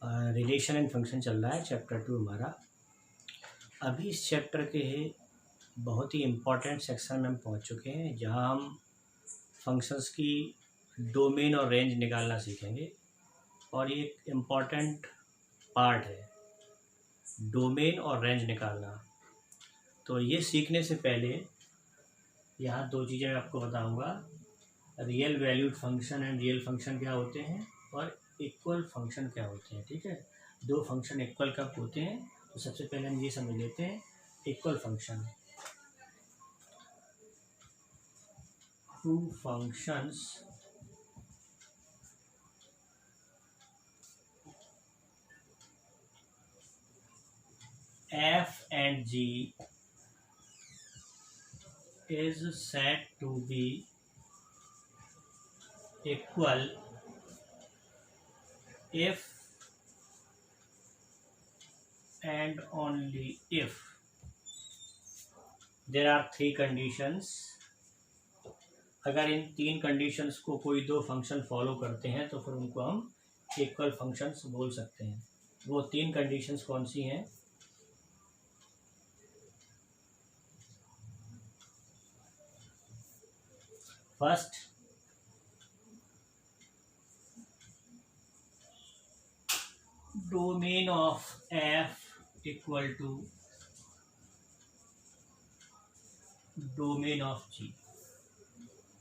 Relation and function चल रहा है चैप्टर 2 हमारा। अभी इस चैप्टर के बहुत ही इम्पोर्टेंट सेक्शन में हम पहुंच चुके हैं, जहां हम फंक्शंस की डोमेन और रेंज निकालना सीखेंगे। और ये एक इम्पॉर्टेंट पार्ट है, डोमेन और रेंज निकालना। तो ये सीखने से पहले यहाँ दो चीज़ें मैं आपको बताऊंगा। Real valued function and real function क्या होते हैं और इक्वल फंक्शन क्या होते हैं। ठीक है, दो फंक्शन इक्वल कब होते हैं, तो सबसे पहले हम ये समझ लेते हैं equal function. Two functions f and g is said to be equal if and only if there are three conditions। अगर इन तीन कंडीशंस को कोई दो फंक्शन फॉलो करते हैं तो फिर उनको हम इक्वल फंक्शंस बोल सकते हैं। वो तीन कंडीशंस कौन सी हैं? First, domain of f equal to domain of g।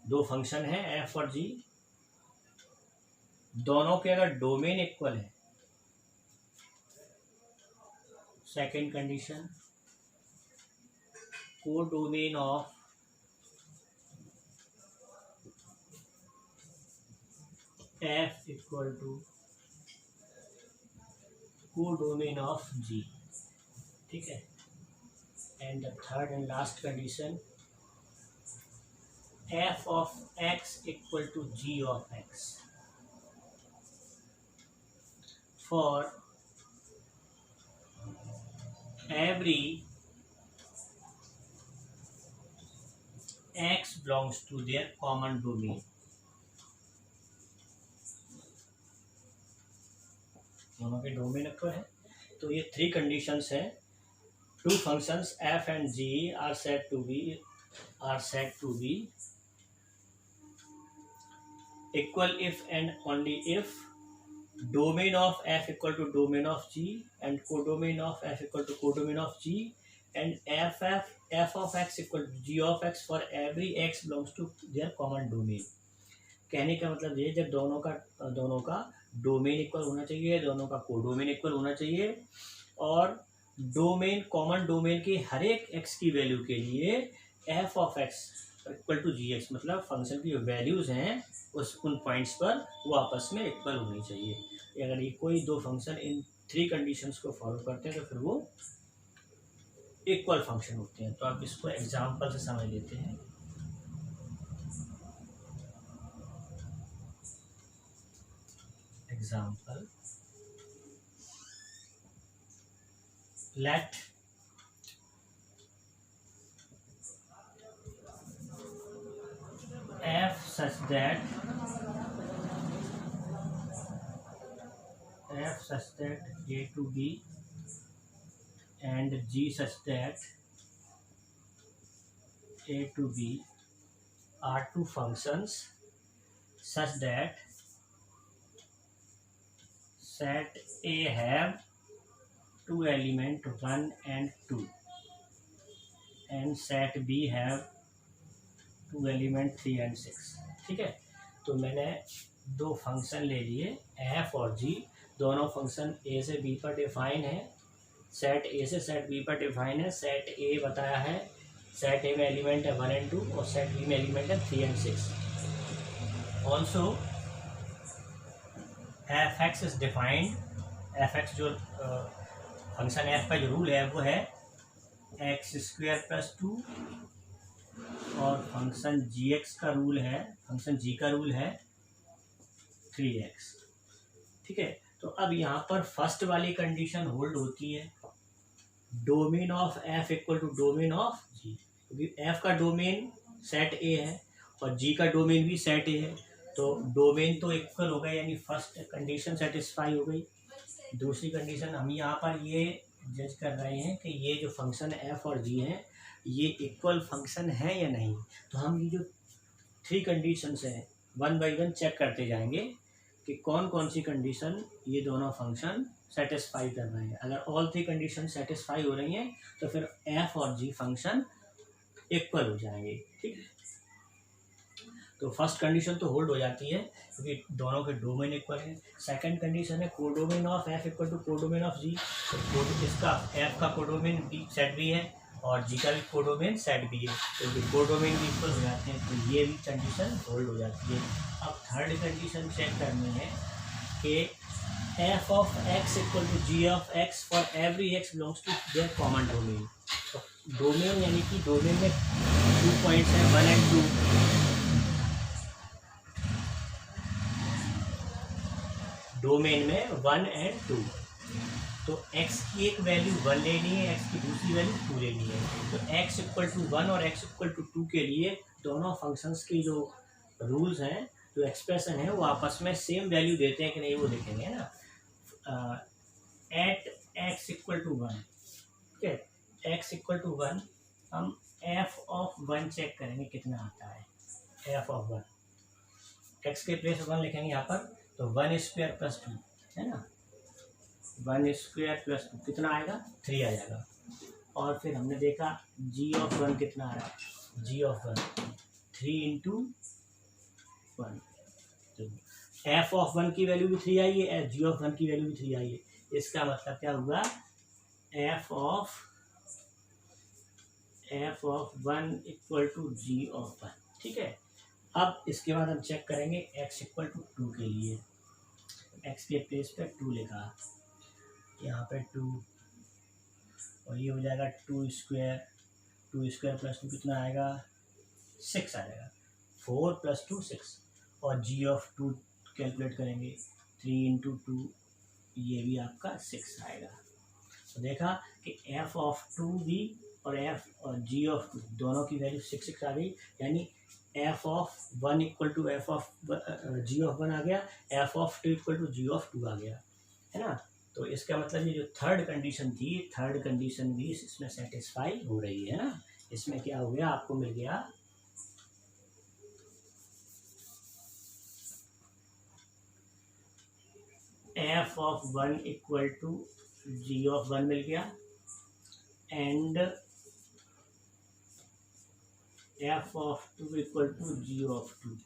दो फंक्शन है f और g, दोनों के अगर डोमेन इक्वल है। Second condition, codomain of f equal to codomain of g। ठीक है, and the third and last condition, f of x equal to g of x for every x belongs to their common domain। दोनों के domain equal है, तो ये three conditions हैं। Two functions f and g are said to be equal if and only if domain of f equal to domain of g and codomain of f equal to codomain of g and f of x equal to g of x for every x belongs to their common domain। कहने का मतलब ये, जब दोनों का domain equal होना चाहिए, दोनों का कोडोमेन इक्वल होना चाहिए, और डोमेन कॉमन डोमेन के हर एक x की वैल्यू के लिए f of x equal to g x, मतलब फंक्शन की वैल्यूज हैं उन पॉइंट्स पर वो आपस में इक्वल होनी चाहिए। अगर ये कोई दो फंक्शन इन थ्री कंडीशंस को फॉलो करते हैं तो फिर वो इक्वल फंक्शन होते हैं। तो आप इसको एग्जांपल से समझ लेते हैं। Example, let f such that a to b and g such that a to b are two functions such that set a have two element 1 and 2 and set b have two element 3 and 6। ठीक है, तो मैंने दो function ले लिए f और g, दोनों function a से b पर डिफाइन है, सेट a से सेट b पर डिफाइन है। सेट a बताया है, सेट a में एलिमेंट है 1 and 2 और सेट b में एलिमेंट है 3 and 6। Also F x is defined, F x जो फंक्शन एफ का जो रूल है वो है एक्स स्क्वायर प्लस 2, और फंक्शन जी एक्स का रूल है, फंक्शन जी का रूल है 3x। ठीक है, तो अब यहाँ पर फर्स्ट वाली कंडीशन होल्ड होती है, domain of F equal to domain of G, क्योंकि एफ का डोमेन सेट ए है और जी का डोमेन भी सेट ए है, तो डोमेन तो इक्वल हो गया, यानी फर्स्ट कंडीशन सेटिस्फाई हो गई। दूसरी कंडीशन हम यहाँ पर ये जज कर रहे हैं कि ये जो फंक्शन एफ और जी है ये इक्वल फंक्शन है या नहीं। तो हम ये जो 3 कंडीशंस हैं वन बाई वन चेक करते जाएंगे कि कौन कौन सी कंडीशन ये दोनों फंक्शन सेटिस्फाई कर रहे हैं। अगर ऑल 3 कंडीशन सेटिस्फाई हो रही हैं तो फिर एफ और जी फंक्शन इक्वल हो जाएंगे। ठीक है, तो फर्स्ट कंडीशन तो होल्ड हो जाती है क्योंकि दोनों के डोमेन इक्वल है। सेकंड कंडीशन है codomain of F equal to codomain of G. तो इसका एफ का कोडोमेन बी सेट भी है और जी का भी कोडोमेन सेट भी है, तो ये कोडोमेन भी इक्वल हो जाते हैं, तो ये भी कंडीशन होल्ड हो जाती है। अब थर्ड कंडीशन चेक करनी है कि f of x equal to g of x for every x belongs to their common domain. तो डोमेन यानी कि डोमेन में 2 पॉइंट्स हैं 1 और 2। डोमेन में 1 और 2, तो x की एक वैल्यू 1 लेनी है, x की दूसरी वैल्यू 2 लेनी है। तो x इक्वल टू 1 और x इक्वल टू 2 के लिए दोनों फंक्शंस के जो रूल्स हैं, जो एक्सप्रेशन है, वो आपस में सेम वैल्यू देते हैं कि नहीं वो देखेंगे, है ना। एट x इक्वल टू 1, ठीक है, x इक्वल टू 1 हम f ऑफ 1 चेक करेंगे कितना आता है। f ऑफ 1 x के प्लेस 1 लिखेंगे यहाँ पर, तो 1 स्क्वायर प्लस 2, है ना, 1 स्क्वायर प्लस 2 कितना आएगा 3 आ जाएगा। और फिर हमने देखा g ऑफ 1 कितना आ रहा है, g ऑफ 1 3 इंटू 1, तो f ऑफ 1 की वैल्यू भी 3 आई है, g ऑफ 1 की वैल्यू भी 3 आई है। इसका मतलब क्या हुआ, f of 1 equal to g of 1, ठीक है। अब इसके बाद हम चेक करेंगे x इक्वल टू 2 के लिए, x के प्लेस पे 2 लिखा, यहाँ पे 2, और ये हो जाएगा 2 स्क्वायर प्लस 2 कितना आएगा 6 आ जाएगा, 4 प्लस 2 6। और g ऑफ 2 कैलकुलेट करेंगे 3 इंटू 2, ये भी आपका 6 आएगा। तो देखा कि f ऑफ 2 भी और f और g ऑफ 2 दोनों की वैल्यू 6 6 आ गई, यानी f of 1 equal to f of g of 1 आ गया, f of 2 equal to g of 2 आ गया, है ना। तो इसका मतलब ये जो थर्ड कंडीशन थी, थर्ड कंडीशन भी इसमें सेटिस्फाई हो रही है ना। इसमें क्या हो गया, आपको मिल गया f of 1 equal to g of 1 मिल गया, and f of 2 equal to g of 2।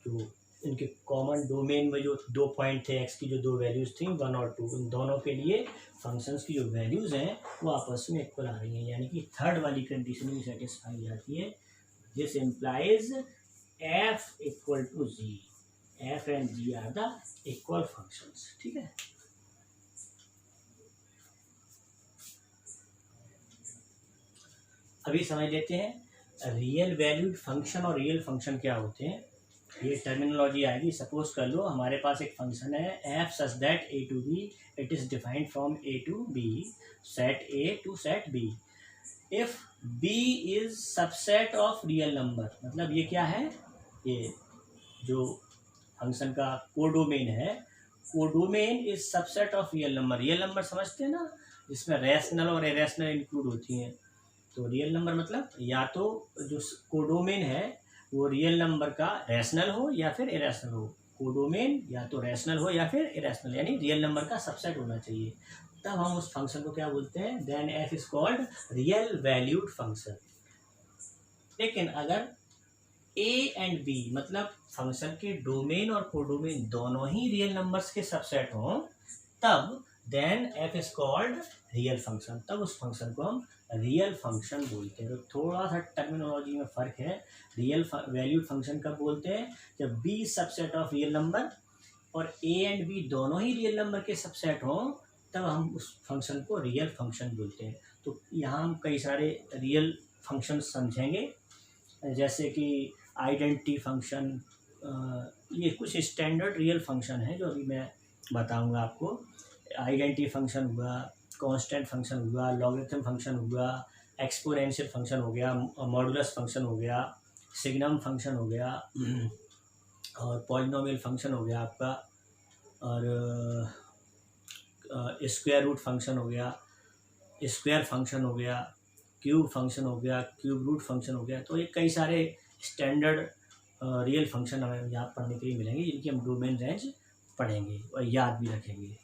तो इनके कॉमन डोमेन में जो 2 पॉइंट थे, x की जो 2 वैल्यूज थी 1 और 2, उन दोनों के लिए फंक्शंस की जो वैल्यूज हैं वो आपस में इक्वल आ रही हैं, यानी कि थर्ड वाली कंडीशन भी सेटिस्फाई हो जाती है। This implies f equal to g, f and g are the equal functions, ठीक है। अभी समझ लेते हैं रियल वैल्यूड फंक्शन और रियल फंक्शन क्या होते हैं। ये टर्मिनोलॉजी आएगी। सपोज कर लो हमारे पास एक फंक्शन है f such that a to b it is defined from a to b, set a to set b if b is subset of real number. मतलब ये क्या है, ये जो फंक्शन का कोडोमेन है, codomain is subset of real number. Real number समझते हैं ना, जिसमें रैशनल और इरेशनल इंक्लूड होती हैं। तो रियल नंबर मतलब या तो जो कोडोमेन है वो रियल नंबर का रैशनल हो या फिर इरेशनल हो। कोडोमेन या तो रैशनल हो या फिर इरेशनल, यानी रियल नंबर का सबसेट होना चाहिए, तब हम उस फंक्शन को क्या बोलते हैं, then f is called real valued function. लेकिन अगर a एंड b मतलब फंक्शन के डोमेन और कोडोमेन दोनों ही रियल नंबर्स के सबसेट हों, तब then f is called real function, तब उस फंक्शन को हम रियल फंक्शन बोलते हैं। तो थोड़ा सा टर्मिनोलॉजी में फ़र्क है। रियल वैल्यूड फंक्शन कब बोलते हैं, जब b subset of real number और a एंड b दोनों ही रियल नंबर के सबसेट हों, तब हम उस फंक्शन को रियल फंक्शन बोलते हैं। तो यहाँ हम कई सारे रियल फंक्शन समझेंगे, जैसे कि आइडेंटिटी फंक्शन, ये कुछ स्टैंडर्ड रियल फंक्शन है जो अभी मैं बताऊंगा आपको। आइडेंटिटी फंक्शन हुआ, कांस्टेंट फंक्शन हुआ, लॉगरिथम फंक्शन हुआ, एक्सपोनेंशियल फंक्शन हो गया, मॉडुलस फंक्शन हो गया, सिग्नम फंक्शन हो गया, और पॉलिनोमियल फंक्शन हो गया आपका, और स्क्वायर रूट फंक्शन हो गया, स्क्वायर फंक्शन हो गया, क्यूब फंक्शन हो गया, क्यूब रूट फंक्शन हो गया। तो ये कई सारे स्टैंडर्ड रियल फंक्शन हमें यहाँ पढ़ने के लिए मिलेंगे, जिनकी हम डोमेन रेंज पढ़ेंगे और याद भी रखेंगे।